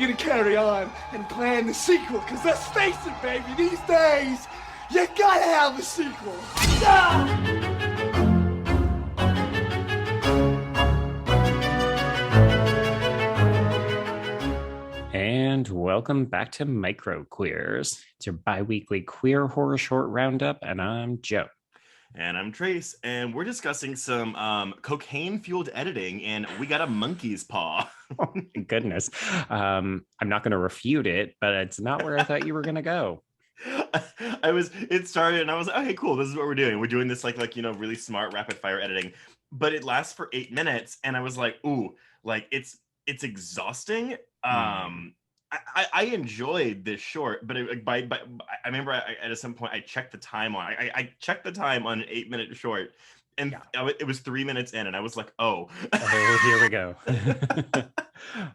we're gonna carry on and plan the sequel. Cause let's face it, baby, these days, you gotta have a sequel. And welcome back to Micro Queers. It's your bi-weekly queer horror short roundup, and I'm Joe. And I'm Trace, and we're discussing some cocaine-fueled editing, and we got a monkey's paw. Oh my goodness. I'm not going to refute it, but it's not where I thought you were going to go. It started, and I was like, okay, cool, this is what we're doing. We're doing this really smart rapid-fire editing, but it lasts for 8 minutes, and I was like, ooh, like it's exhausting. I enjoyed this short, but I remember at some point I checked the time on. I checked the time on an 8-minute short, and it was 3 minutes in, and I was like, oh, here we go.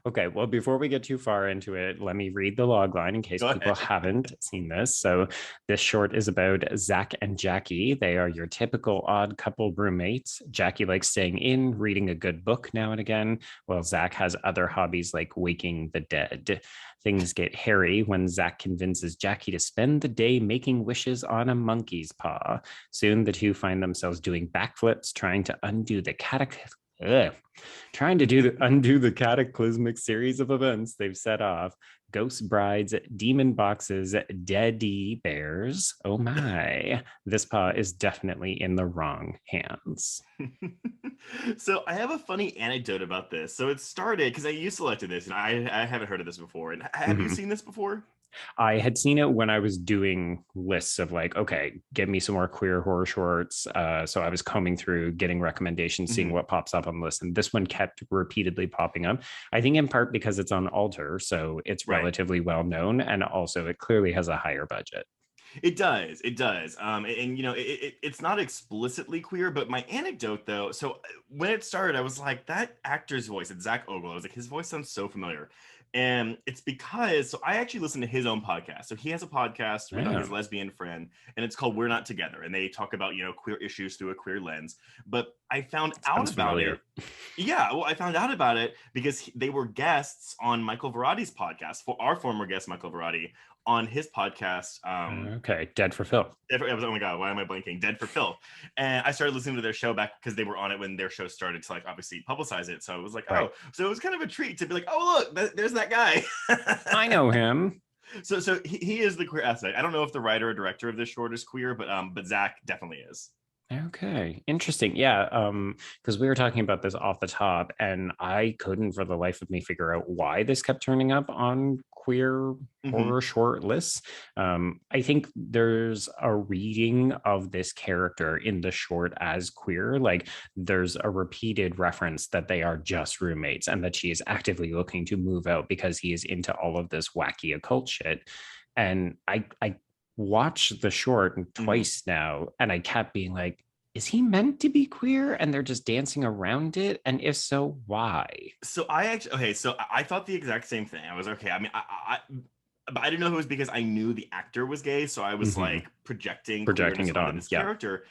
Okay, well, before we get too far into it, let me read the log line in case people haven't seen this. So this short is about Zach and Jackie. They are your typical odd couple roommates. Jackie likes staying in, reading a good book now and again, while Zach has other hobbies like waking the dead. Things get hairy when Zach convinces Jackie to spend the day making wishes on a monkey's paw. Soon the two find themselves doing backflips, trying to undo the cataclysmic series of events they've set off. Ghost brides, demon boxes, deady bears. Oh my, this paw is definitely in the wrong hands. So I have a funny anecdote about this. So it started because you selected this, and I haven't heard of this before. And have you seen this before? I had seen it when I was doing lists of like, okay, give me some more queer horror shorts. So I was combing through, getting recommendations, seeing what pops up on the list. And this one kept repeatedly popping up. I think in part because it's on Alter, so it's relatively well known. And also it clearly has a higher budget. It does. And it's not explicitly queer, but my anecdote though, so when it started, I was like, that actor's voice, it's Zach Ogle. I was like, his voice sounds so familiar. And it's because, so I actually listen to his own podcast. So he has a podcast with his lesbian friend, and it's called We're Not Together. And they talk about, queer issues through a queer lens. But I found out about it. Yeah, well, I found out about it because they were guests on Michael Varrati's podcast, for our former guest, Michael Varrati, on his podcast. Dead for Phil. Oh my God, why am I blanking? Dead for Phil. And I started listening to their show back because they were on it when their show started to obviously publicize it. So it was like, oh, so it was kind of a treat to be like, oh, look, there's that guy. I know him. So he is the queer aspect. I don't know if the writer or director of this short is queer, but Zach definitely is. Okay, interesting. Yeah, because we were talking about this off the top, and I couldn't for the life of me figure out why this kept turning up on queer horror short lists. I think there's a reading of this character in the short as queer. Like there's a repeated reference that they are just roommates and that she is actively looking to move out because he is into all of this wacky occult shit. And I watched the short twice now, and I kept being like, is he meant to be queer and they're just dancing around it? And if so, why? So I thought the exact same thing. I was okay. I mean, but I didn't know if it was because I knew the actor was gay, so I was like projecting it on this character.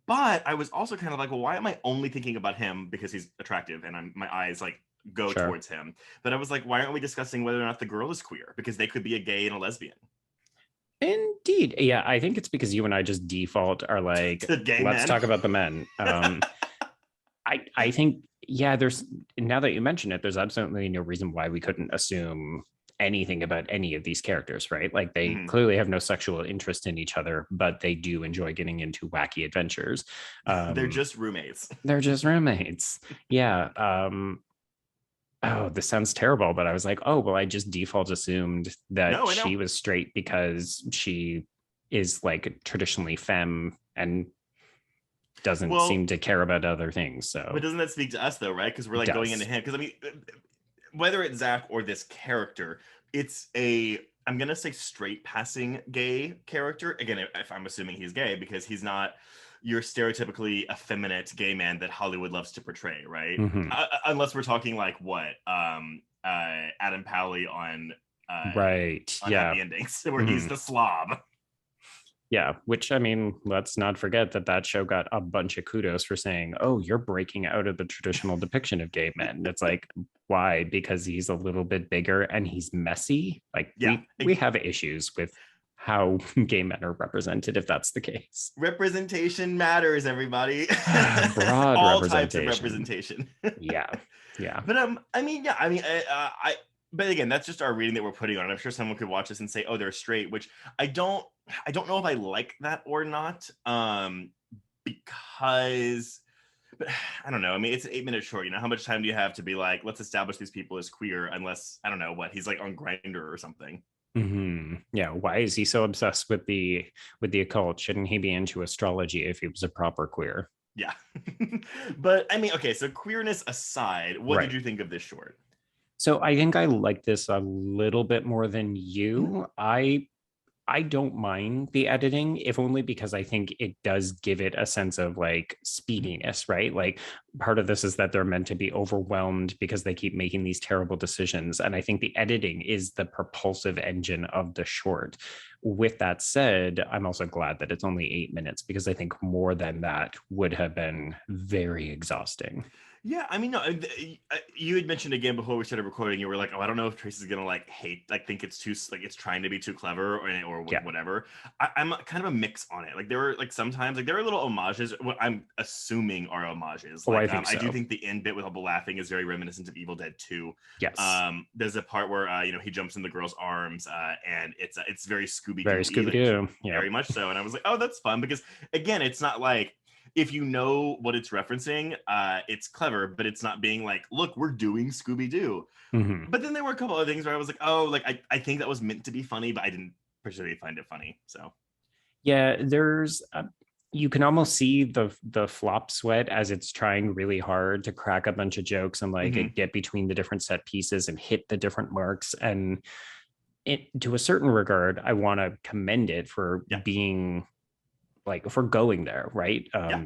But I was also kind of like, well, why am I only thinking about him because he's attractive and my eyes go towards him? But I was like, why aren't we discussing whether or not the girl is queer? Because they could be a gay and a lesbian. Indeed. Yeah, I think it's because you and I just default are like, let's talk about the men. I think, there's, now that you mention it, there's absolutely no reason why we couldn't assume anything about any of these characters, right? Like they clearly have no sexual interest in each other, but they do enjoy getting into wacky adventures. They're just roommates. Yeah. Oh, this sounds terrible, but I was like, oh, well, I just default assumed that she was straight because she is like traditionally femme and doesn't seem to care about other things. So, but doesn't that speak to us though, right? Because we're going into him. Because I mean, whether it's Zach or this character, it's I'm gonna say straight passing gay character. Again, if I'm assuming he's gay, because he's not your stereotypically effeminate gay man that Hollywood loves to portray, right? Unless we're talking like what Adam Pally on Happy Endings, where he's the slob. Yeah, which I mean, let's not forget that that show got a bunch of kudos for saying, "Oh, you're breaking out of the traditional depiction of gay men." It's like, why? Because he's a little bit bigger and he's messy. Like Yeah, we have issues with how gay men are represented if that's the case. representation matters, everybody. Broad All types of representation. representation. Yeah. Yeah. But I mean, yeah, I mean, but again, that's just our reading that we're putting on. I'm sure someone could watch this and say, "Oh, they're straight," which I don't know if I like that or not. Because, but I don't know. I mean, it's an 8-minute short. You know, how much time do you have to be like, let's establish these people as queer? Unless I don't know what he's like on Grinder or something. Yeah. Why is he so obsessed with the occult? Shouldn't he be into astrology if he was a proper queer? Yeah. But I mean, okay, so queerness aside, what did Right. you think of this short? So I think I like this a little bit more than Mhm. you. I don't mind the editing, if only because I think it does give it a sense of like speediness, right? Like part of this is that they're meant to be overwhelmed because they keep making these terrible decisions. And I think the editing is the propulsive engine of the short. With that said, I'm also glad that it's only 8 minutes because I think more than that would have been very exhausting. Yeah, I mean, no, you had mentioned again before we started recording, you were like, "Oh, I don't know if Tracy's gonna like hate, like, think it's too, like, it's trying to be too clever or Yeah. whatever." I'm kind of a mix on it. Like, there were like sometimes, like, there are little homages. What I'm assuming are homages. Oh, I Like, think I do so. think the end bit with all the laughing is very reminiscent of Evil Dead 2. Yes. There's a part where you know, he jumps in the girl's arms, and it's very Scooby Very Doo, Scooby like Doo. Yeah. very much so. And I was like, "Oh, that's fun," because again, it's not like if you know what it's referencing, it's clever, but it's not being like, look, we're doing Scooby Doo. Mhm. But then there were a couple of things where I was like, oh, like I think that was meant to be funny, but I didn't particularly find it funny. So Yeah, you can almost see the flop sweat as it's trying really hard to crack a bunch of jokes and like mhm. get between the different set pieces and hit the different marks. And it, to a certain regard, I want to commend it for Yeah, being like for going there, right? yeah,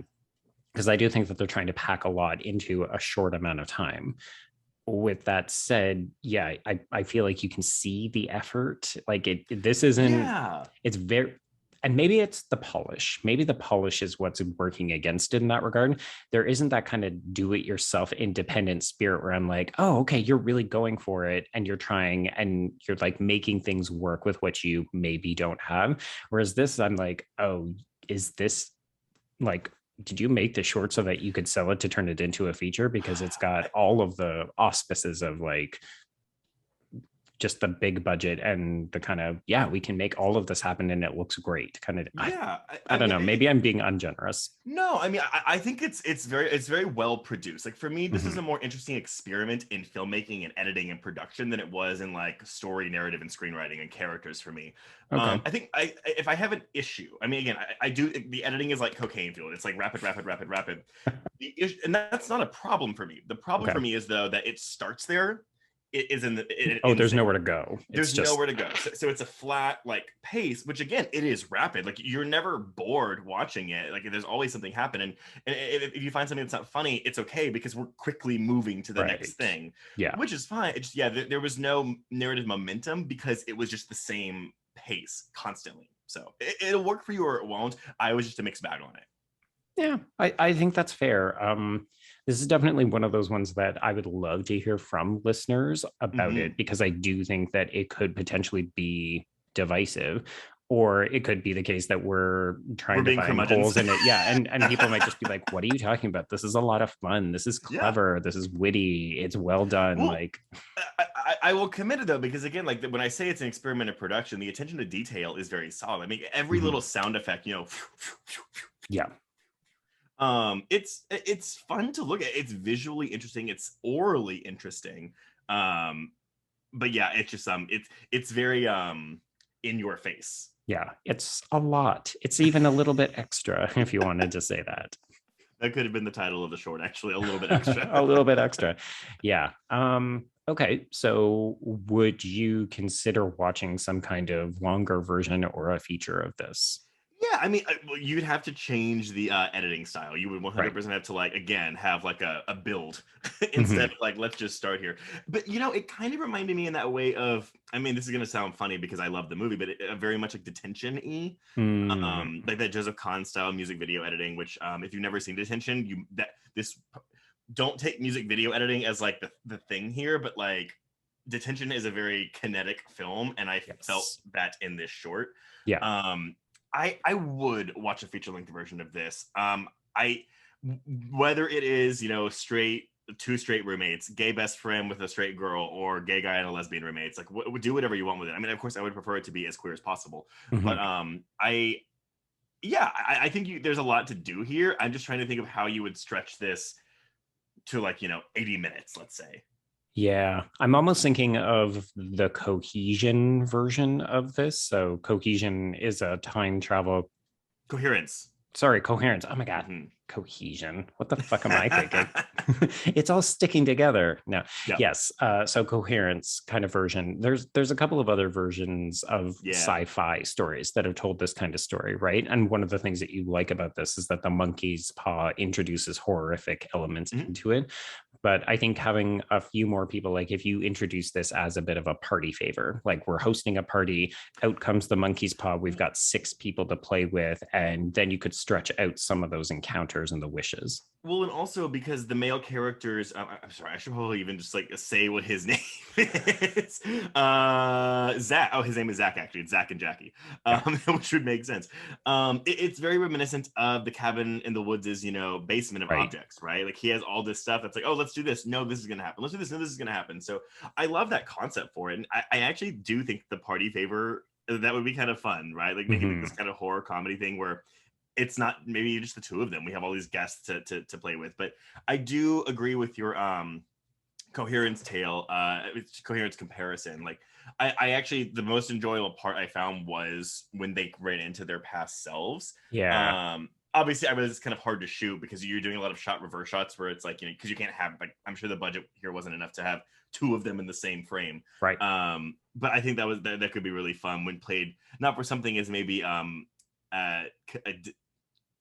Because I do think that they're trying to pack a lot into a short amount of time. With that said, yeah, I feel like you can see the effort. Like this isn't, yeah. it's very, and maybe it's the polish. Maybe the polish is what's working against it in that regard. There isn't that kind of do it yourself independent spirit where I'm like, oh, okay, you're really going for it and you're trying and you're like making things work with what you maybe don't have. Whereas this, I'm like, oh, is this like did you make the short so that you could sell it to turn it into a feature because it's got all of the auspices of like just the big budget and the kind of yeah we can make all of this happen and it looks great kind of Yeah, I I don't mean, know, maybe I'm being ungenerous. no, I mean, I think it's very well produced. Like for me, this is Mhm. a more interesting experiment in filmmaking and editing and production than it was in like story, narrative, and screenwriting and characters for me. Okay. I think if I have an issue, I mean, again, I do the editing is like cocaine fueled. It's like rapid, rapid, rapid, rapid. And that's not a problem for me. The problem Okay. for me is though that it starts there. It is in Oh, in there's sync. nowhere to go, it's There's just nowhere to go. So it's a flat like pace, which again, it is rapid. Like you're never bored watching it. Like there's always something happening. And if you find something that's not funny, it's okay because we're quickly moving to the next right. thing, Yeah. which is fine. It's just, yeah, there was no narrative momentum because it was just the same pace constantly. So it'll work for you or it won't. I was just a mixed bag on it. Yeah, I think that's fair. This is definitely one of those ones that I would love to hear from listeners about Mhm. it because I do think that it could potentially be divisive, or it could be the case that we're We're trying to being find curmudgeons. holes in it. Yeah, and people might just be like, "What are you talking about? This is a lot of fun. This is Yeah. clever. This is witty. It's well done." Well, Like, I will commit it though because again, like when I say it's an experiment in production, the attention to detail is very solid. I mean, every mhm, little sound effect, you know, yeah, it's fun to look at. It's visually interesting. It's orally interesting. Um, but yeah, it's just it's very in your face. yeah, it's a lot. It's even a little bit extra, if you wanted to say that. That could have been the title of the short, actually, a little bit extra. A little bit extra. Yeah. Okay. So would you consider watching some kind of longer version or a feature of this? Yeah, I mean, well, you'd have to change the editing style. You would 100% have to like again have like a build instead Mhm. of like let's just start here. But you know, it kind of reminded me in that way of. I mean, this is gonna sound funny because I love the movie, but very much like Detention-y, Mm. like that Joseph Kahn style music video editing. Which, if you've never seen Detention, you that this don't take music video editing as like the thing here, but like Detention is a very kinetic film, and I felt Yes. that in this short. Yeah. Um, I would watch a feature length version of this. I whether it is straight two straight roommates, gay best friend with a straight girl, or gay guy and a lesbian roommates, like do whatever you want with it. I mean, of course, I would prefer it to be as queer as possible, but Mhm. I yeah, I think there's a lot to do here. I'm just trying to think of how you would stretch this to like 80 minutes, let's say. Yeah, I'm almost thinking of the Cohesion version of this. So Cohesion is a time travel. Coherence. Sorry, coherence. Oh my God, Mhm. cohesion. What the fuck am I thinking? It's all sticking together. No, Yeah. yes. So coherence kind of version. There's a couple of other versions of Yeah. sci-fi stories that have told this kind of story, right? And one of the things that you like about this is that the monkey's paw introduces horrific elements Mhm. into it. But I think having a few more people, like if you introduce this as a bit of a party favor, like we're hosting a party, out comes the monkey's paw, we've got 6 people to play with, and then you could stretch out some of those encounters and the wishes. Well, and also because the male characters, I'm sorry, I should probably even just like say what his name is. Zach. Oh, his name is Zach. Actually, it's Zach and Jackie, Yeah. which would make sense. It's very reminiscent of the Cabin in the Woods' basement of Right. objects, right? Like he has all this stuff that's like, oh, let's do this. No, this is gonna happen. Let's do this. No, this is gonna happen. So I love that concept for it, and I actually do think the party favor that would be kind of fun, right? Like making this Mhm. kind of horror comedy thing where it's not maybe just the two of them. We have all these guests to play with, but I do agree with your coherence tale, coherence comparison. Like I actually the most enjoyable part I found was when they ran into their past selves. Yeah. Obviously, I realize it's kind of hard to shoot because you're doing a lot of shot reverse shots where it's like because you can't have like I'm sure the budget here wasn't enough to have two of them in the same frame. Right. But I think that could be really fun when played not for something as maybe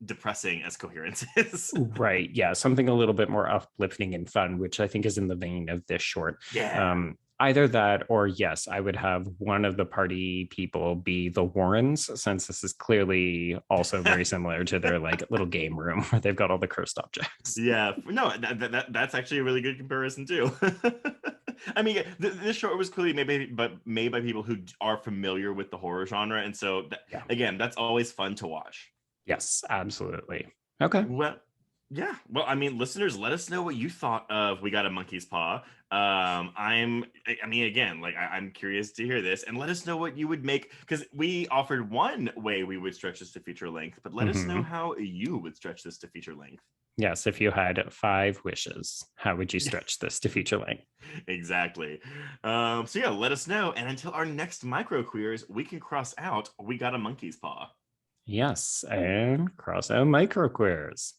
depressing as coherence is. Right. Yeah. Something a little bit more uplifting and fun, which I think is in the vein of this short. Yeah. Either that or yes, I would have one of the party people be the Warrens, since this is clearly also very similar to their like little game room where they've got all the cursed objects. Yeah. No, that's actually a really good comparison too. I mean, this short was clearly made by people who are familiar with the horror genre, and so Yeah. again, that's always fun to watch. Yes, absolutely. Okay. Well, yeah. Well, I mean, listeners, let us know what you thought of We Got a Monkey's Paw. I mean, again, like I'm curious to hear this, and let us know what you would make because we offered one way we would stretch this to feature length, but let us know Mhm. how you would stretch this to feature length. Yes, if you had 5 wishes, how would you stretch this to feature length? Exactly. So yeah, let us know, and until our next micro queers, we can cross out We Got a Monkey's Paw. Yes, and cross out microqueers.